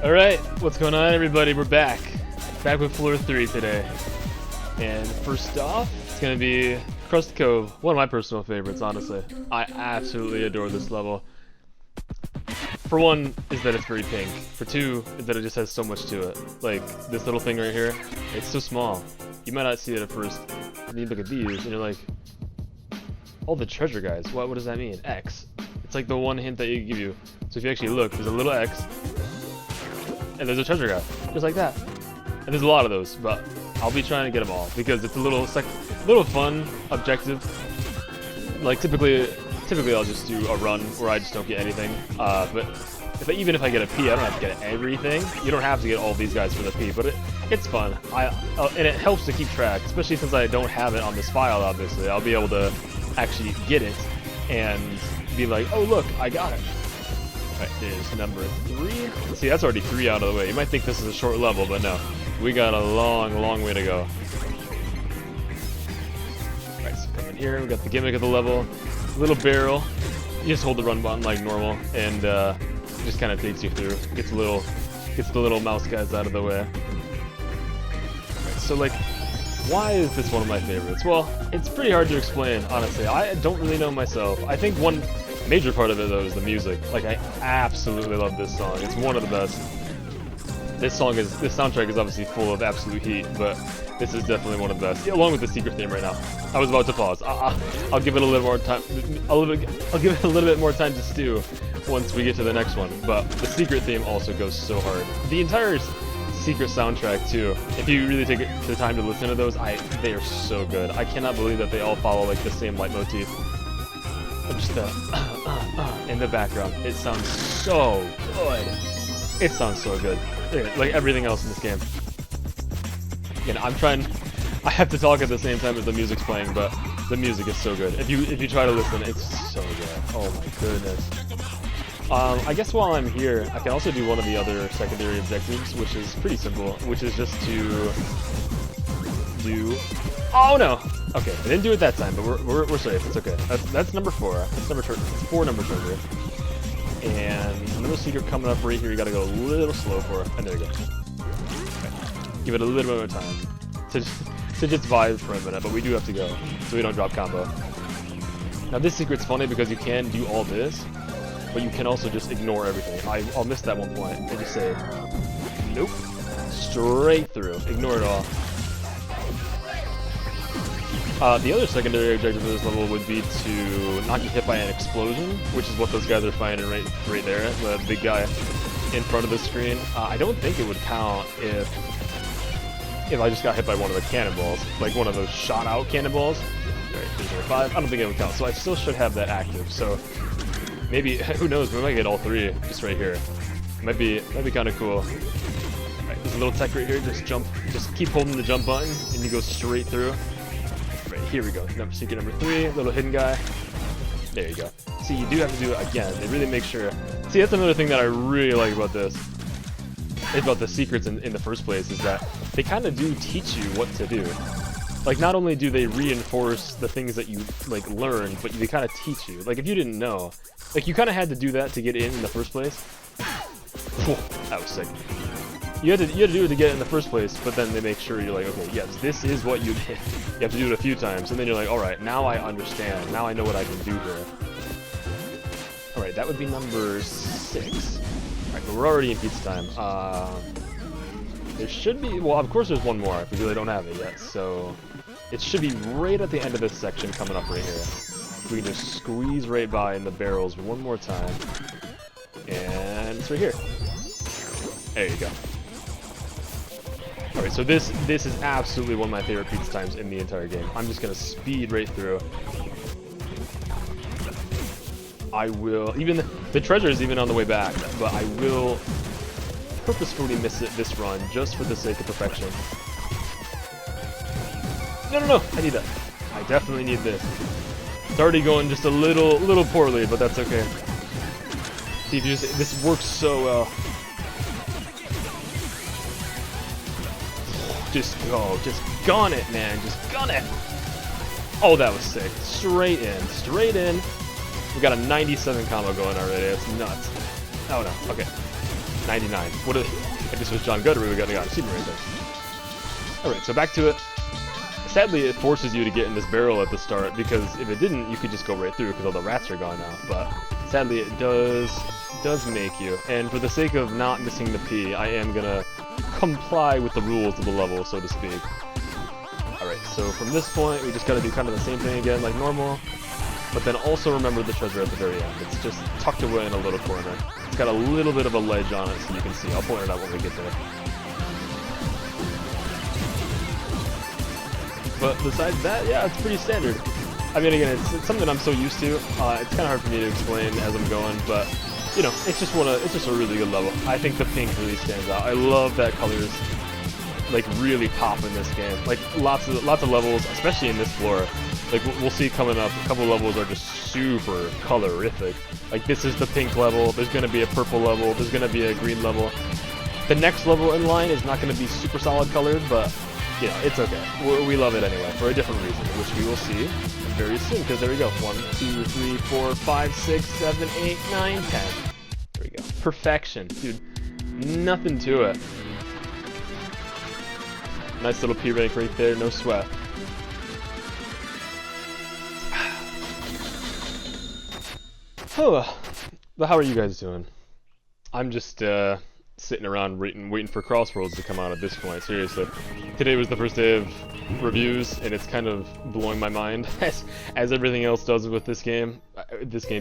Alright, what's going on everybody? We're back. Back with Floor 3 today. And first off, it's gonna be Crust Cove. One of my personal favorites, honestly. I absolutely adore this level. For one, is that it's very pink. For two, is that it just has so much to it. Like, this little thing right here, it's so small. You might not see it at first. And you look at these, and you're like, oh, the treasure guys. What does that mean? X. It's like the one hint that you give you. So if you actually look, there's a little X, and there's a treasure guy, just like that. And there's a lot of those, but I'll be trying to get them all because it's a little fun objective. Like typically I'll just do a run where I just don't get anything. But even if I get a P, I don't have to get everything. You don't have to get all these guys for the P, but it's fun. And it helps to keep track, especially since I don't have it on this file. Obviously, I'll be able to actually get it and be like, oh look, I got it. Alright, there's number 3. See, that's already 3 out of the way. You might think this is a short level, but no. We got a long way to go. Alright, so come in here, we got the gimmick of the level. Little barrel. You just hold the run button like normal, and it just kind of takes you through. Gets the little mouse guys out of the way. Alright, so like, why is this one of my favorites? Well, it's pretty hard to explain, honestly. I don't really know myself. I think one major part of it, though, is the music. Like, I absolutely love this song. It's one of the best. This soundtrack is obviously full of absolute heat, but this is definitely one of the best. Yeah, along with the secret theme right now. I was about to pause. I'll give it a little more time. I'll give it a little bit more time to stew once we get to the next one. But the secret theme also goes so hard. The entire secret soundtrack too. If you really take the time to listen to those, they are so good. I cannot believe that they all follow like the same leitmotif. Just in the background. It sounds so good. It sounds so good. Like everything else in this game. Again, I have to talk at the same time as the music's playing, but the music is so good. If you try to listen, it's so good. Oh my goodness. I guess while I'm here, I can also do one of the other secondary objectives, which is pretty simple, which is just to do... Oh no! Okay, I didn't do it that time, but we're safe. It's okay. That's number 4. That's number 4 number treasure. And another secret coming up right here. You gotta go a little slow for it. And there you go. Okay. Give it a little bit more time to just vibe for a minute, but we do have to go so we don't drop combo. Now this secret's funny because you can do all this, but you can also just ignore everything. I'll miss that one point and just say, nope, straight through, ignore it all. The other secondary objective of this level would be to not get hit by an explosion, which is what those guys are finding right there, the big guy in front of the screen. I don't think it would count if I just got hit by one of the cannonballs, like one of those shot-out cannonballs. Alright, 3.5. I don't think it would count, so I still should have that active. So maybe, who knows, we might get all 3 just right here. Might be kind of cool. Alright, there's a little tech right here. Just keep holding the jump button, and you go straight through. Here we go. Secret number 3, little hidden guy. There you go. See, you do have to do it again. They really make sure. See, that's another thing that I really like about this. About the secrets in the first place is that they kind of do teach you what to do. Like, not only do they reinforce the things that you like learn, but they kind of teach you. Like, if you didn't know, like you kind of had to do that to get in the first place. Whew, that was sick. You had to do it to get it in the first place, but then they make sure you're like, okay, yes, this is what you did. You have to do it a few times, and then you're like, alright, now I understand. Now I know what I can do here. Alright, that would be number 6. Alright, but we're already in pizza time. There should be, well, of course there's one more, if we really don't have it yet, so it should be right at the end of this section coming up right here. We can just squeeze right by in the barrels one more time. And it's right here. There you go. Alright, so this is absolutely one of my favorite pizza times in the entire game. I'm just gonna speed right through. I will, even the treasure is even on the way back, but I will purposefully miss it this run just for the sake of perfection. No, I need that. I definitely need this. It's already going just a little poorly, but that's okay. See, this works so well. Just gun it, man. Just gun it. Oh, that was sick. Straight in. We got a 97 combo going already. That's nuts. Oh no. Okay. 99. What if this was John Gutter, we would have got an achievement right there. Alright, so back to it. Sadly, it forces you to get in this barrel at the start, because if it didn't, you could just go right through, because all the rats are gone now. But sadly, it does make you. And for the sake of not missing the P, I am gonna comply with the rules of the level, so to speak. Alright, so from this point, we just gotta do kind of the same thing again, like normal. But then also remember the treasure at the very end. It's just tucked away in a little corner. It's got a little bit of a ledge on it, so you can see. I'll point it out when we get there. But besides that, yeah, it's pretty standard. I mean, again, it's something I'm so used to. It's kind of hard for me to explain as I'm going, but you know, it's just a really good level. I think the pink really stands out. I love that colors like really pop in this game. Like lots of levels, especially in this floor. Like we'll see coming up, a couple levels are just super colorific. Like this is the pink level. There's gonna be a purple level. There's gonna be a green level. The next level in line is not gonna be super solid colored, but you know, it's okay. We love it anyway, for a different reason, which we will see very soon, because there we go. 1, 2, 3, 4, 5, 6, 7, 8, 9, 10. There we go. Perfection. Dude, nothing to it. Nice little P rank right there, no sweat. Oh, but how are you guys doing? I'm just, sitting around waiting for Crossroads to come out at this point, seriously. Today was the first day of reviews, and it's kind of blowing my mind, as everything else does with this game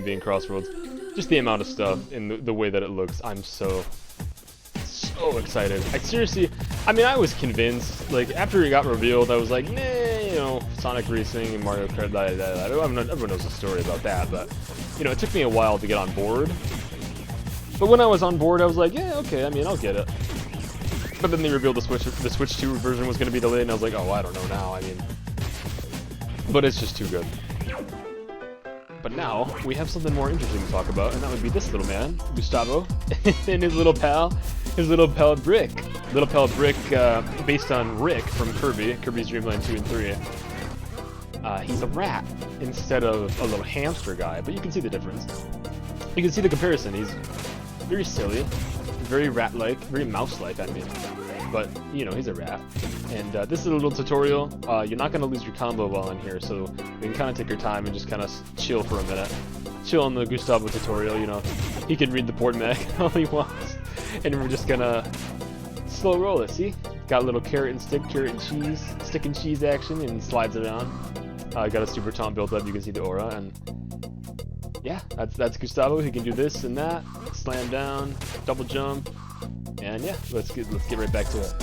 being Crossroads. Just the amount of stuff and the way that it looks, I'm so excited. I mean, I was convinced, like, after it got revealed, I was like, nah, you know, Sonic Racing and Mario Kart, everyone knows the story about that, but, you know, it took me a while to get on board. But when I was on board, I was like, yeah, okay, I mean, I'll get it. But then they revealed the Switch 2 version was going to be delayed, and I was like, oh, I don't know now, I mean. But it's just too good. But now, we have something more interesting to talk about, and that would be this little man, Gustavo, and his little pal Brick. Little pal Brick, based on Rick from Kirby's Dream Land 2 and 3. He's a rat instead of a little hamster guy, but you can see the difference. You can see the comparison. He's very silly, very rat-like, very mouse-like, I mean. But, you know, he's a rat. And this is a little tutorial. You're not going to lose your combo while in here, so you can kind of take your time and just kind of chill for a minute. Chill on the Gustavo tutorial, you know. He can read the board mag all he wants. And we're just going to slow roll it, see? Got a little carrot and stick and cheese, stick and cheese action, and slides around. Got a super taunt built up, you can see the aura, and yeah, that's Gustavo. He can do this and that, slam down, double jump, and yeah, let's get right back to it.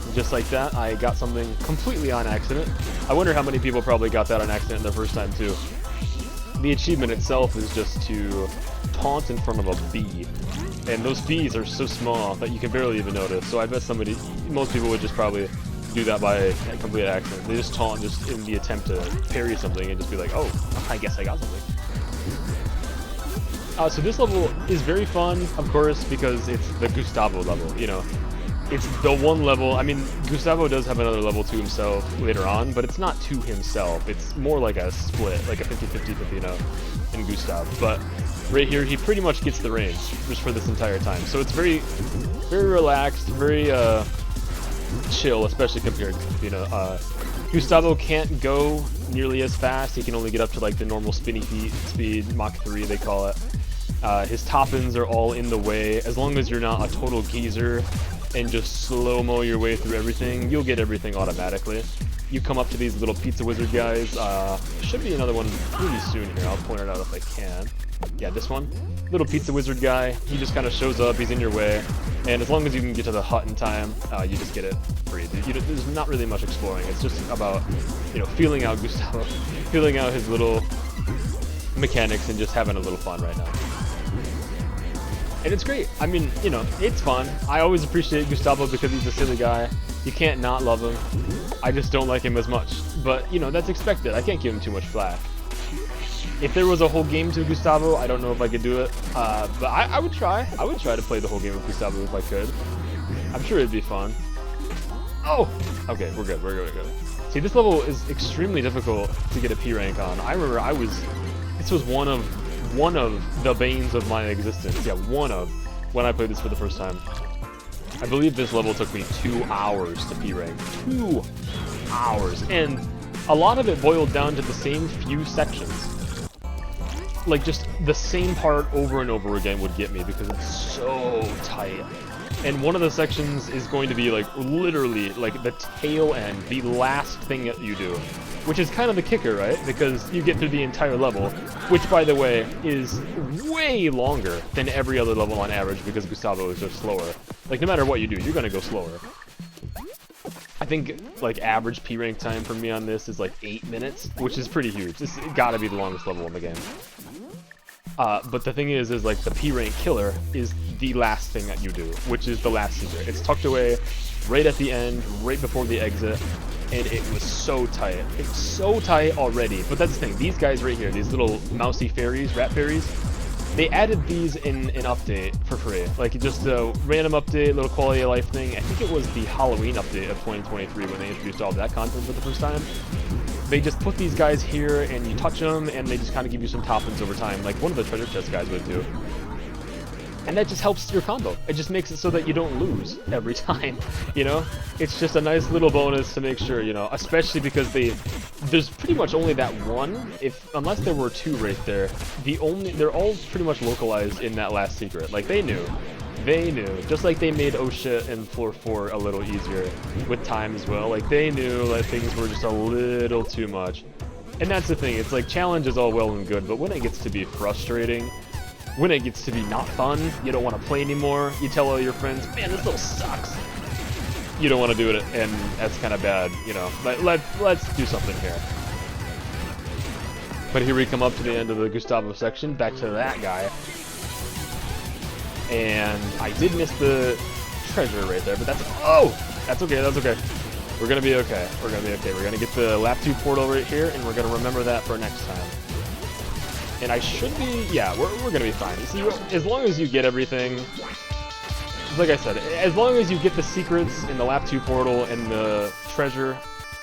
And just like that, I got something completely on accident. I wonder how many people probably got that on accident the first time too. The achievement itself is just to taunt in front of a bee, and those bees are so small that you can barely even notice. So I bet most people would just probably do that by a complete accident. They just taunt just in the attempt to parry something and just be like, oh, I guess I got something. So this level is very fun, of course, because it's the Gustavo level, you know. It's the one level, I mean, Gustavo does have another level to himself later on, but it's not to himself. It's more like a split, like a 50-50, you know, in Gustavo. But right here, he pretty much gets the range just for this entire time. So it's very, very relaxed, very, chill, especially compared to, you know, Gustavo can't go nearly as fast. He can only get up to like the normal spinny feet speed, Mach 3 they call it. His top-ins are all in the way. As long as you're not a total geezer and just slow-mo your way through everything, you'll get everything automatically. You come up to these little Pizza Wizard guys. Should be another one really soon here. I'll point it out if I can. Yeah, this one. Little Pizza Wizard guy. He just kind of shows up. He's in your way. And as long as you can get to the hut in time, you just get it free. There's not really much exploring. It's just about, you know, feeling out Gustavo, feeling out his little mechanics and just having a little fun right now. And it's great. I mean, you know, it's fun. I always appreciate Gustavo because he's a silly guy. You can't not love him. I just don't like him as much. But, you know, that's expected. I can't give him too much flack. If there was a whole game to Gustavo, I don't know if I could do it. But I would try. I would try to play the whole game with Gustavo if I could. I'm sure it'd be fun. Oh! Okay, we're good. We're good. See, this level is extremely difficult to get a P rank on. I remember this was one of the banes of my existence. Yeah, one of. when I played this for the first time. I believe this level took me 2 hours to P rank. 2 hours. And a lot of it boiled down to the same few sections. Like, just the same part over and over again would get me because it's so tight. And one of the sections is going to be, like, literally, like, the tail end, the last thing that you do. Which is kind of the kicker, right? Because you get through the entire level, which, by the way, is way longer than every other level on average because Gustavo is just slower. Like, no matter what you do, you're gonna go slower. I think, like, average P rank time for me on this is, like, 8 minutes, which is pretty huge. It's gotta be the longest level in the game. But the thing is, like, the P rank killer is the last thing that you do, which is the last secret. It's tucked away right at the end, right before the exit, and it was so tight. It's so tight already, but that's the thing. These guys right here, these little mousy fairies, rat fairies, they added these in an update for free. Like, just a random update, little quality of life thing. I think it was the Halloween update of 2023 when they introduced all of that content for the first time. They just put these guys here, and you touch them, and they just kind of give you some toppings over time, like one of the treasure chest guys would do. And that just helps your combo. It just makes it so that you don't lose every time, you know? It's just a nice little bonus to make sure, you know, especially because there's pretty much only that one, unless there were 2 right there, they're all pretty much localized in that last secret. Like, they knew, just like they made oh shit and floor 4 a little easier with time as well. Like, they knew that things were just a little too much. And that's the thing, it's like, challenge is all well and good, but when it gets to be frustrating, when it gets to be not fun, you don't want to play anymore, you tell all your friends, man, this level sucks. You don't want to do it, and that's kind of bad, you know. But let's do something here. But here we come up to the end of the Gustavo section, back to that guy. And I did miss the treasure right there, but that's okay, that's okay. We're gonna be okay, we're gonna get the lap 2 portal right here, and we're gonna remember that for next time. And I should be, yeah, we're gonna be fine. You see, as long as you get everything, like I said, as long as you get the secrets in the lap 2 portal and the treasure,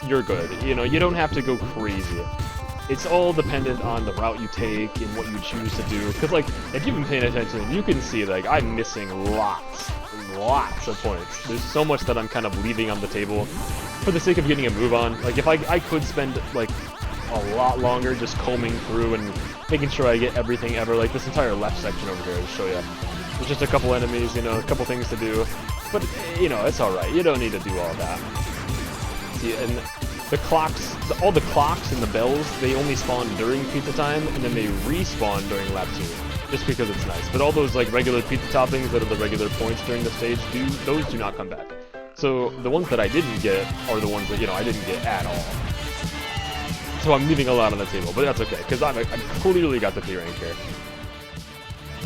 you're good. You know, you don't have to go crazy. It's all dependent on the route you take and what you choose to do. Because, like, if you've been paying attention, you can see, like, I'm missing lots of points. There's so much that I'm kind of leaving on the table for the sake of getting a move on. Like, if I could spend, like, a lot longer just combing through and making sure I get everything ever. Like, this entire left section over here, I'll show you. There's just a couple enemies, you know, a couple things to do. But, you know, it's alright. You don't need to do all that. See, and the clocks, all the clocks and the bells, they only spawn during pizza time, and then they respawn during lap 2. Just because it's nice. But all those, like, regular pizza toppings that are the regular points during the stage, those do not come back. So, the ones that I didn't get are the ones that, you know, I didn't get at all. So I'm leaving a lot on the table, but that's okay, because I clearly got the P rank here.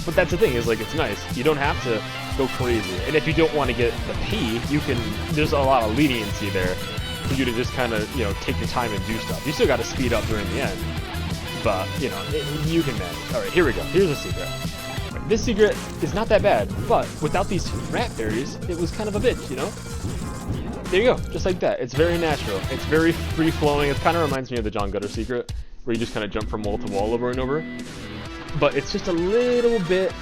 But that's the thing, is like, it's nice. You don't have to go crazy. And if you don't want to get the P, you can, there's a lot of leniency there for you to just kind of, you know, take your time and do stuff. You still got to speed up during the end, but, you know, you can manage. Alright, here we go. Here's a secret. This secret is not that bad, but without these 2 rat fairies, it was kind of a bitch, you know? There you go, just like that. It's very natural. It's very free-flowing. It kind of reminds me of the John Gutter secret, where you just kind of jump from wall to wall over and over. But it's just a little bit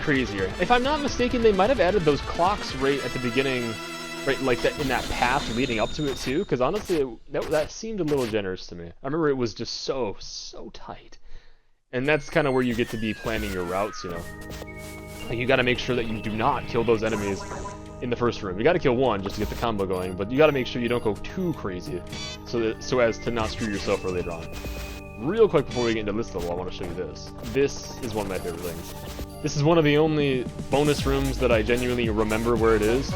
crazier. If I'm not mistaken, they might have added those clocks right at the beginning, right, like that in that path leading up to it too. Because honestly, that seemed a little generous to me. I remember it was just so tight, and that's kind of where you get to be planning your routes. You know, like, you got to make sure that you do not kill those enemies in the first room. You got to kill one just to get the combo going, but you got to make sure you don't go too crazy, so as to not screw yourself for later on. Real quick before we get into this level, I want to show you this. This is one of my favorite things. This is one of the only bonus rooms that I genuinely remember where it is,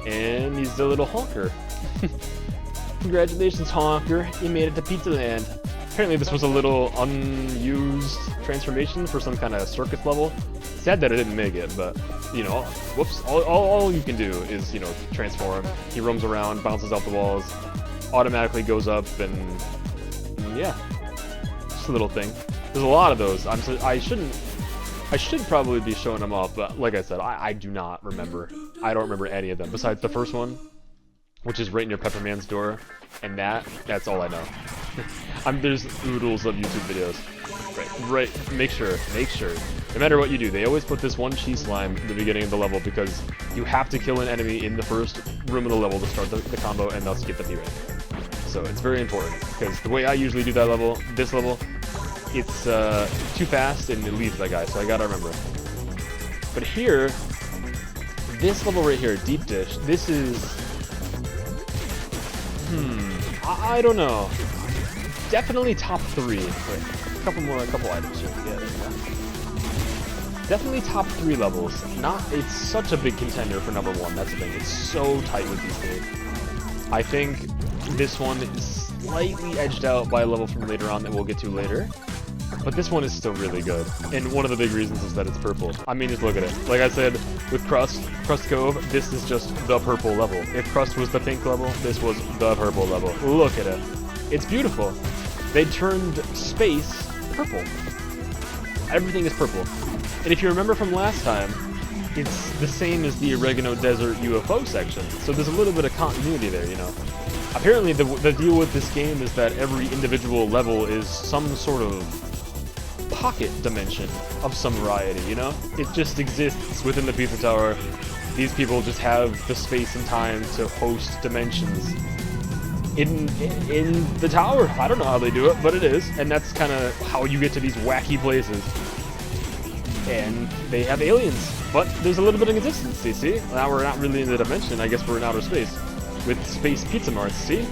and he's the little honker. Congratulations, honker, you made it to Pizza Land. Apparently this was a little unused transformation for some kind of circus level. Sad that I didn't make it, but, you know, whoops, all you can do is, you know, transform. He roams around, bounces off the walls, automatically goes up, and yeah, just a little thing. There's a lot of those. I should probably be showing them off, but like I said, I do not remember. I don't remember any of them, besides the first one, which is right near Pepperman's door, and that's all I know. There's oodles of YouTube videos. Right, make sure No matter what you do, they always put this one Chi Slime at the beginning of the level because you have to kill an enemy in the first room of the level to start the combo and thus get the P rank. So it's very important, because the way I usually do that level, this level, it's too fast and it leaves that guy, so I gotta remember. But here, this level right here, Deep Dish, this is... I don't know. Definitely top 3. Wait, a couple items here. Yeah, there you go. Definitely top 3 levels. It's such a big contender for number 1, that's the thing. It's so tight with these 3. I think this one is slightly edged out by a level from later on that we'll get to later. But this one is still really good. And one of the big reasons is that it's purple. I mean, just look at it. Like I said, with Crust Cove, this is just the purple level. If Crust was the pink level, this was the purple level. Look at it. It's beautiful. They turned space purple. Everything is purple. And if you remember from last time, it's the same as the Oregano Desert UFO section. So there's a little bit of continuity there, you know. Apparently the deal with this game is that every individual level is some sort of pocket dimension of some variety, you know? It just exists within the Pizza Tower. These people just have the space and time to host dimensions in the tower. I don't know how they do it, but it is. And that's kind of how you get to these wacky places. And they have aliens, but there's a little bit of consistency, see? Now we're not really in the dimension, I guess we're in outer space. With Space Pizza Marts, see?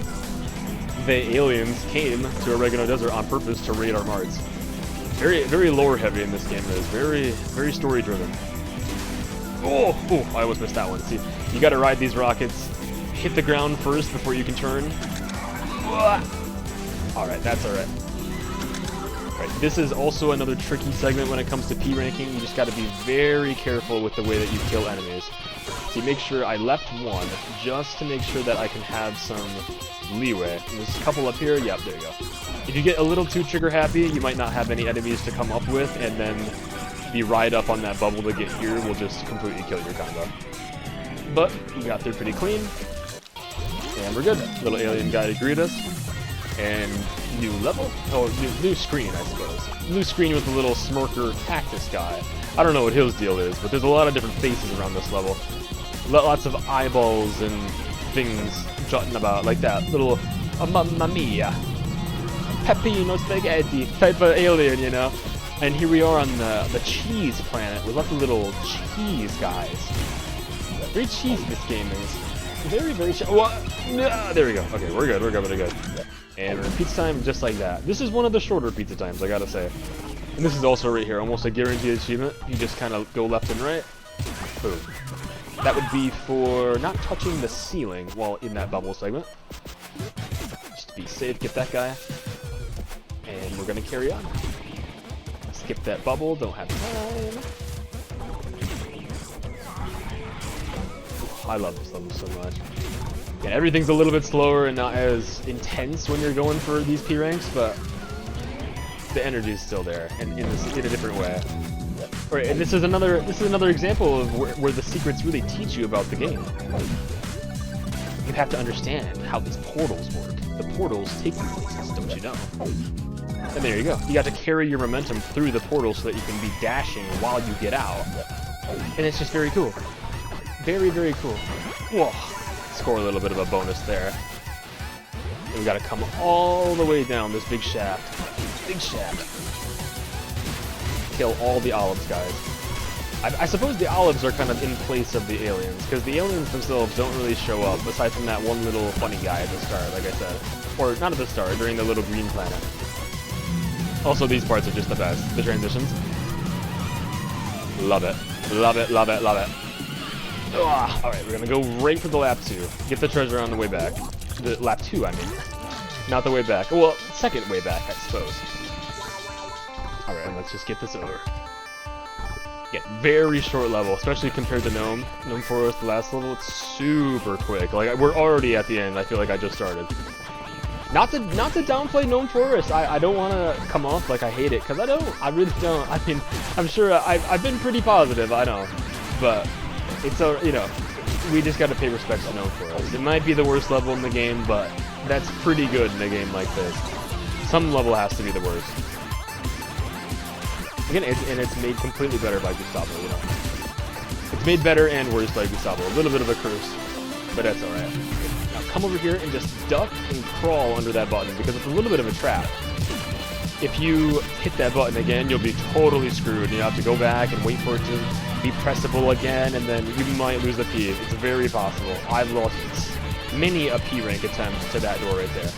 The aliens came to Oregano Desert on purpose to raid our marts. Very, very lore heavy in this game. It is very, very story driven. Oh, I almost missed that one. See, you gotta ride these rockets, hit the ground first before you can turn. Alright, that's alright. Right, this is also another tricky segment when it comes to P ranking. You just gotta be very careful with the way that you kill enemies. See, make sure I left one, just to make sure that I can have some leeway. There's a couple up here. Yep, there you go. If you get a little too trigger happy, you might not have any enemies to come up with, and then the ride up on that bubble to get here will just completely kill your combo. But we got through pretty clean, and we're good. Little alien guy to greet us, and new level? Oh, new screen, I suppose. New screen with a little smirker cactus guy. I don't know what his deal is, but there's a lot of different faces around this level. Lots of eyeballs and things jutting about, like that little mamma mia, pepino spaghetti type of alien, you know. And here we are on the cheese planet with lots of little cheese guys. Very cheesy this game is. Very, very what? There we go. Okay, we're good. We're good. We're good. And we're in pizza time just like that. This is one of the shorter pizza times, I gotta say. And this is also right here, almost a guaranteed achievement. You just kind of go left and right. Boom. That would be for not touching the ceiling while in that bubble segment. Just to be safe, get that guy. And we're gonna carry on. Skip that bubble, don't have time. I love this level so much. Yeah, everything's a little bit slower and not as intense when you're going for these P ranks, but the energy is still there, and in a different way. Right, and this is another example of where the secrets really teach you about the game. You have to understand how these portals work. The portals take you places, don't you know? And there you go. You got to carry your momentum through the portal so that you can be dashing while you get out. And it's just very cool. Very, very cool. Whoa. Score a little bit of a bonus there. And we gotta come all the way down this big shaft. Big shaft. Kill all the olives, guys. I suppose the olives are kind of in place of the aliens, because the aliens themselves don't really show up, aside from that one little funny guy at the start, like I said. Or, not at the start, during the little green planet. Also, these parts are just the best. The transitions. Love it. Love it, love it, love it. Alright, we're gonna go right for the lap 2. Get the treasure on the way back. The lap 2, I mean. Not the way back. Well, second way back, I suppose. Alright, let's just get this over. Yeah, very short level, especially compared to Gnome Forest, the last level. It's super quick. Like, we're already at the end. I feel like I just started. Not to downplay Gnome Forest. I don't want to come off like I hate it, because I don't. I really don't. I mean, I'm sure I've been pretty positive, I know. But it's a, you know, we just got to pay respect to Gnome Forest. It might be the worst level in the game, but that's pretty good in a game like this. Some level has to be the worst. Again, and it's made completely better by Gustavo, you know. It's made better and worse by Gustavo. A little bit of a curse, but that's alright. Now come over here and just duck and crawl under that button, because it's a little bit of a trap. If you hit that button again, you'll be totally screwed. You have to go back and wait for it to be pressable again, and then you might lose the P. It's very possible. I've lost many a P rank attempt to that door right there.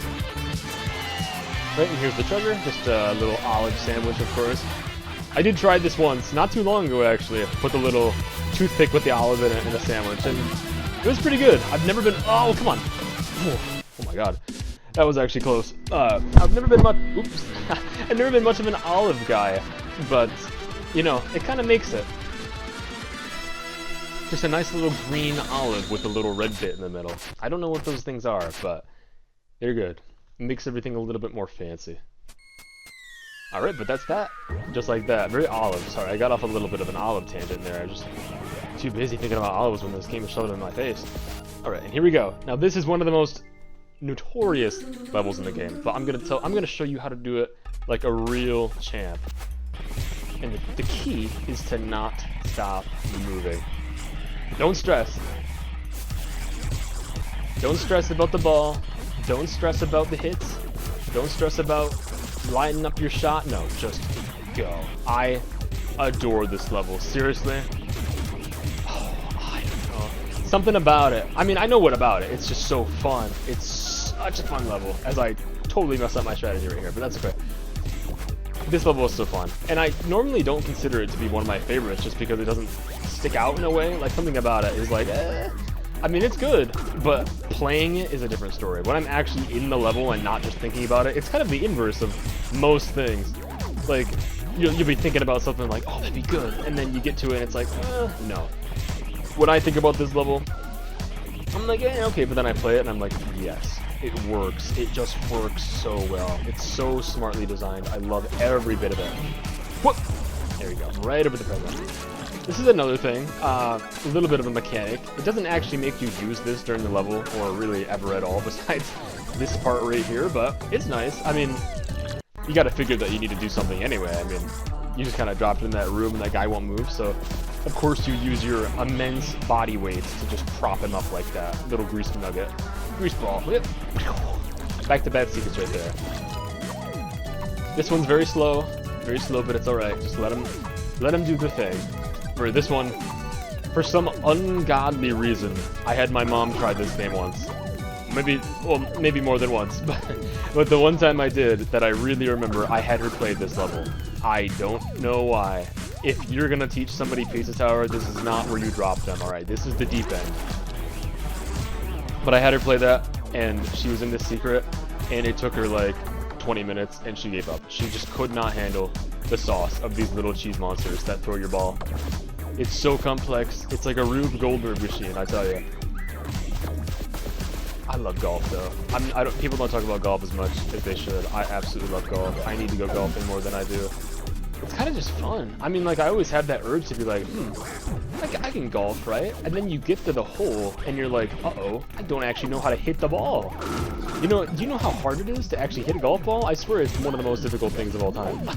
Right, and here's the treasure. Just a little olive sandwich, of course. I did try this once, not too long ago actually. Put the little toothpick with the olive in it in a sandwich, and it was pretty good. I've never been. Oh, come on! Oh my god, that was actually close. I've never been much. Oops, I've never been much of an olive guy, but you know, it kind of makes it. Just a nice little green olive with a little red bit in the middle. I don't know what those things are, but they're good. It makes everything a little bit more fancy. Alright, but that's that. Just like that. Very olive. Sorry, I got off a little bit of an olive tangent there. I was just too busy thinking about olives when this game was shoved in my face. Alright, and here we go. Now this is one of the most notorious levels in the game, but I'm gonna show you how to do it like a real champ. And the key is to not stop moving. Don't stress. Don't stress about the ball. Don't stress about the hits. Don't stress about lighting up your shot. No, just go. I adore this level. Seriously. Oh, I don't know. Something about it. I mean, I know what about it. It's just so fun. It's such a fun level. As I totally messed up my strategy right here, but that's okay. This level is so fun. And I normally don't consider it to be one of my favorites just because it doesn't stick out in a way. Like, something about it is like, I mean, it's good, but playing it is a different story. When I'm actually in the level and not just thinking about it, it's kind of the inverse of most things. Like, you'll be thinking about something like, oh, that'd be good, and then you get to it and it's like, no. When I think about this level, I'm like, yeah, okay, but then I play it and I'm like, yes, it works. It just works so well. It's so smartly designed. I love every bit of it. Whoop! There we go, right over the present. This is another thing, a little bit of a mechanic. It doesn't actually make you use this during the level, or really ever at all, besides this part right here, but it's nice. I mean, you gotta figure that you need to do something anyway. I mean, you just kind of dropped in that room and that guy won't move, so of course you use your immense body weight to just prop him up like that. Little grease nugget. Grease ball. Back to bad secrets right there. This one's very slow, but it's alright. Just let him do the thing. For this one, for some ungodly reason, I had my mom try this game once. Maybe more than once, but the one time I did that I really remember, I had her play this level. I don't know why. If you're gonna teach somebody Pizza Tower, this is not where you drop them, alright? This is the deep end. But I had her play that, and she was in this secret, and it took her like 20 minutes, and she gave up. She just could not handle the sauce of these little cheese monsters that throw your ball. It's so complex. It's like a Rube Goldberg machine, I tell you. I love golf though. People don't talk about golf as much as they should. I absolutely love golf. I need to go golfing more than I do. It's kind of just fun. I mean, like, I always have that urge to be like, I can golf, right? And then you get to the hole and you're like, uh-oh, I don't actually know how to hit the ball. You know, do you know how hard it is to actually hit a golf ball? I swear it's one of the most difficult things of all time.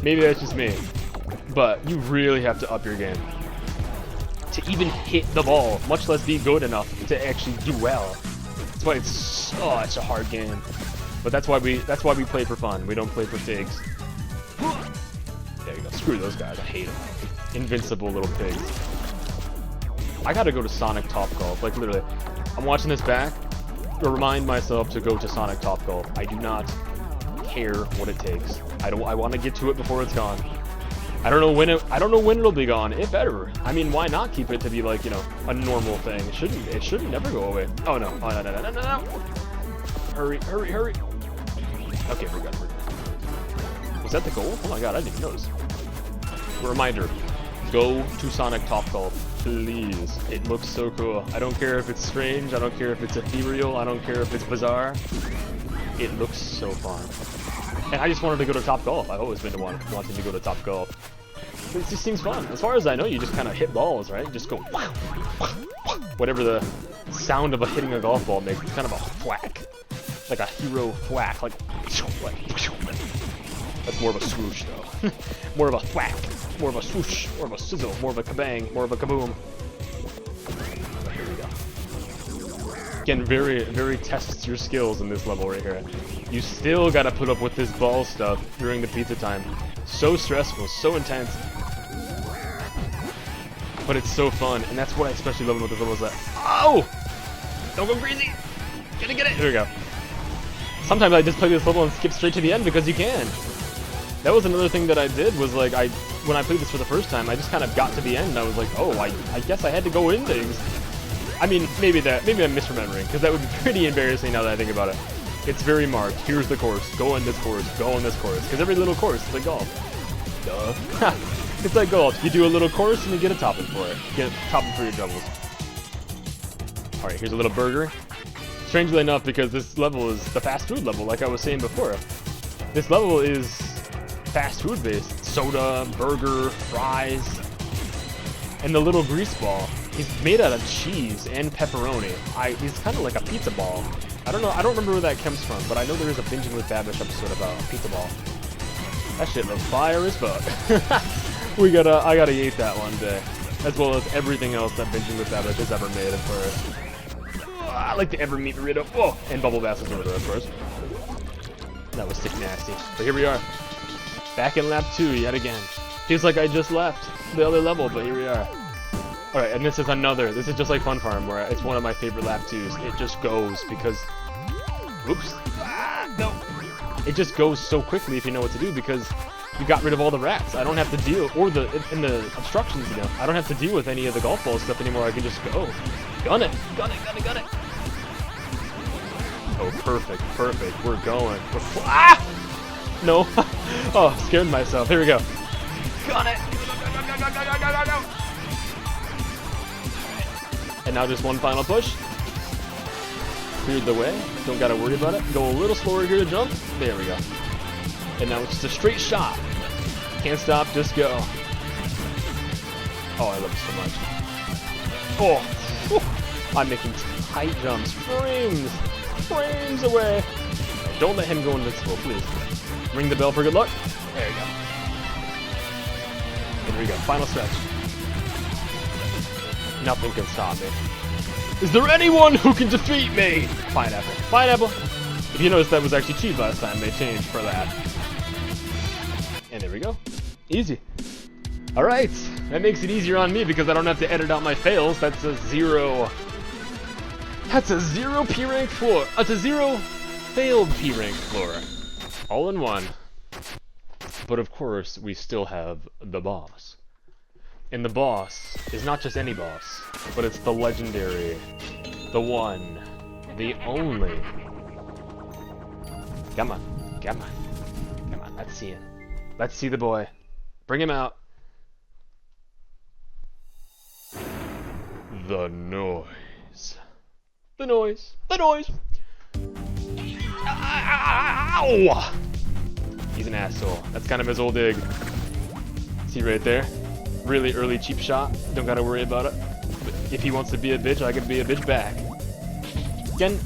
Maybe that's just me. But you really have to up your game to even hit the ball, much less be good enough to actually do well. That's why it's such a hard game. But that's why we play for fun. We don't play for figs. There you go. Screw those guys. I hate them. Invincible little pigs. I gotta go to Sonic Topgolf. Like, literally. I'm watching this back to remind myself to go to Sonic Topgolf. I do not care what it takes. I want to get to it before it's gone. I don't know when it'll be gone, if ever. I mean, why not keep it to be like, you know, a normal thing? It shouldn't never go away. Oh no. Oh no. Hurry. Okay, we're good. Was that the goal? Oh my god, I didn't even notice. Reminder, go to Sonic Topgolf, please. It looks so cool. I don't care if it's strange, I don't care if it's ethereal, I don't care if it's bizarre. It looks so fun. And I just wanted to go to Topgolf. I've always been wanting to go to Topgolf. It just seems fun. As far as I know, you just kind of hit balls, right? Just go whatever the sound of hitting a golf ball makes. It's kind of a whack. Like a hero whack. Like That's more of a swoosh, though. More of a thwack, more of a swoosh, more of a sizzle, more of a kabang, more of a kaboom. Here we go. Again, very tests your skills in this level right here. You still gotta put up with this ball stuff during the pizza time. So stressful, so intense. But it's so fun, and that's what I especially love about this level is that... Oh! Don't go crazy! Get it! Here we go. Sometimes I just play this level and skip straight to the end because you can. That was another thing that I did, was like, when I played this for the first time, I just kind of got to the end and I was like, oh, I guess I had to go in things. I mean, maybe I'm misremembering, because that would be pretty embarrassing now that I think about it. It's very marked. Here's the course. Go on this course. Go on this course. Because every little course is like golf. Duh. It's like golf. You do a little course and you get a topping for it. You get a topping for your doubles. Alright, here's a little burger. Strangely enough, because this level is the fast food level, like I was saying before. This level is fast food based. Soda, burger, fries, and the little grease ball. He's made out of cheese and pepperoni. He's kind of like a pizza ball. I don't remember where that comes from, but I know there is a Binging with Babish episode about a pizza ball. That shit looks fire as fuck. I gotta eat that one day. As well as everything else that Binging with Babish has ever made, of course. I like the ever meat burrito. Oh, and Bubble Bass's order, of course. That was sick nasty. But here we are. Back in lap 2 yet again. Feels like I just left the other level, but here we are. Alright, and this is just like Fun Farm, where it's one of my favorite lap 2s. It just goes because... Oops. No. It just goes so quickly if you know what to do, because you got rid of all the rats. I don't have to deal, or the obstructions, you know. I don't have to deal with any of the golf ball stuff anymore. I can just go. Gun it. Gun it. Oh, perfect. We're going. Ah! No. Oh, scared myself. Here we go. Gun it. Go. And now just one final push. Cleared the way. Don't gotta worry about it. Go a little slower here to jump. There we go. And now it's just a straight shot. Can't stop, just go. Oh, I love it so much. Oh, I'm making tight jumps. Frames away. Don't let him go invincible, please. Ring the bell for good luck. There you go. And there we go. Final stretch. Nothing can stop me. Is there anyone who can defeat me? Pineapple. If you noticed, that was actually cheat last time. They changed for that. And there we go. Easy. Alright. That makes it easier on me because I don't have to edit out my fails. That's a 0. That's a 0 P rank floor. That's a 0 failed P rank floor. All in one. But of course, we still have the boss. And the boss is not just any boss, but it's the legendary, the one, the only. Come on, let's see him. Let's see the boy. Bring him out. The noise. Ow! He's an asshole. That's kind of his old dig. See right there? Really early cheap shot. Don't gotta worry about it. But if he wants to be a bitch, I can be a bitch back. Again,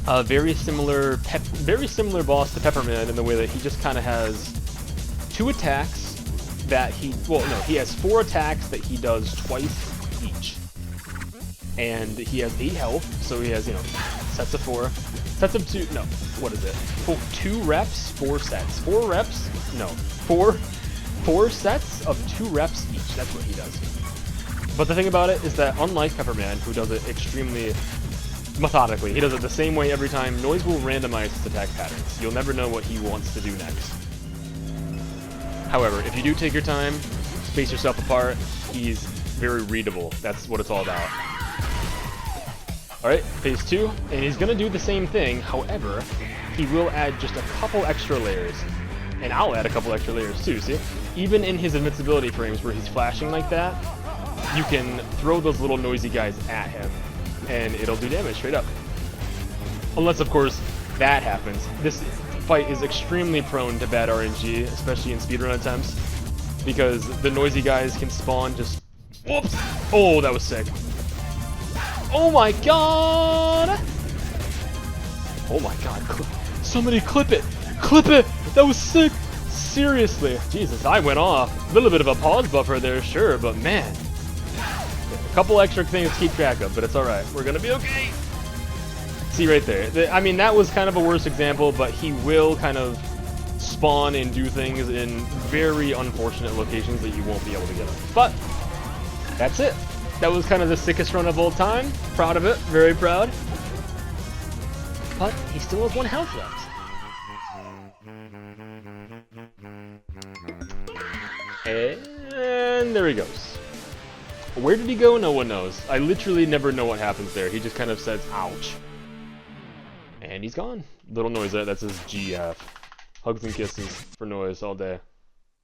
a very similar boss to Pepperman in the way that he just kind of has 2 attacks that he has 4 attacks that he does twice each. And he has 8 health, so he has, sets of 4. Sets of 2, no, what is it? 2 reps, 4 sets. 4 reps? No. 4 sets of 2 reps each. That's what he does. But the thing about it is that unlike Pepperman, who does it extremely methodically, he does it the same way every time, Noise will randomize his attack patterns. You'll never know what he wants to do next. However, if you do take your time, space yourself apart, he's very readable. That's what it's all about. Alright, phase 2, and he's gonna do the same thing, however, he will add just a couple extra layers. And I'll add a couple extra layers too, see? Even in his invincibility frames where he's flashing like that, you can throw those little noisy guys at him, and it'll do damage straight up. Unless, of course, that happens. This fight is extremely prone to bad RNG, especially in speedrun attempts, because the noisy guys can spawn just... Whoops! Oh, that was sick. Oh my god! Oh my god, somebody clip it! Clip it! That was sick! seriously, Jesus, I went off. A little bit of a pause buffer there, sure, but man. A couple extra things to keep track of, but it's alright. We're gonna be okay. See right there. I mean, that was kind of a worse example, but he will kind of spawn and do things in very unfortunate locations that you won't be able to get him. But that's it. That was kind of the sickest run of all time. Proud of it. Very proud. But he still has 1 health left. And there he goes. Where did he go? No one knows. I literally never know what happens there. He just kind of says, ouch. And he's gone. Little noise there. That's his GF. Hugs and kisses for noise all day.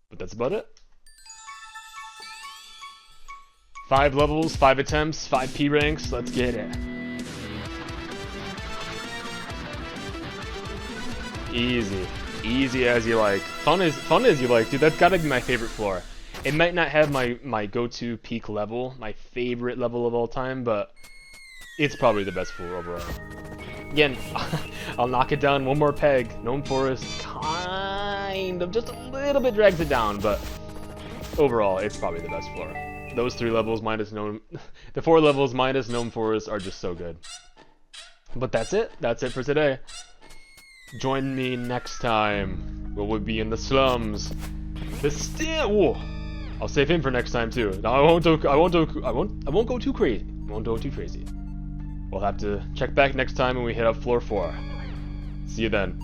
But that's about it. 5 levels, 5 attempts, 5 P ranks. Let's get it. Easy. Easy as you like. Fun as you like, dude. That's gotta be my favorite floor. It might not have my go-to peak level, my favorite level of all time, but it's probably the best floor overall. Again, I'll knock it down 1 more peg. Gnome Forest kind of just a little bit drags it down, but overall, it's probably the best floor. Those 3 levels minus Gnome, the 4 levels minus Gnome Forest are just so good. But that's it. That's it for today. Join me next time. Where we'll be in the slums. Whoa. I'll save him for next time too. I won't go too crazy. I won't go too crazy. We'll have to check back next time when we hit up floor 4. See you then.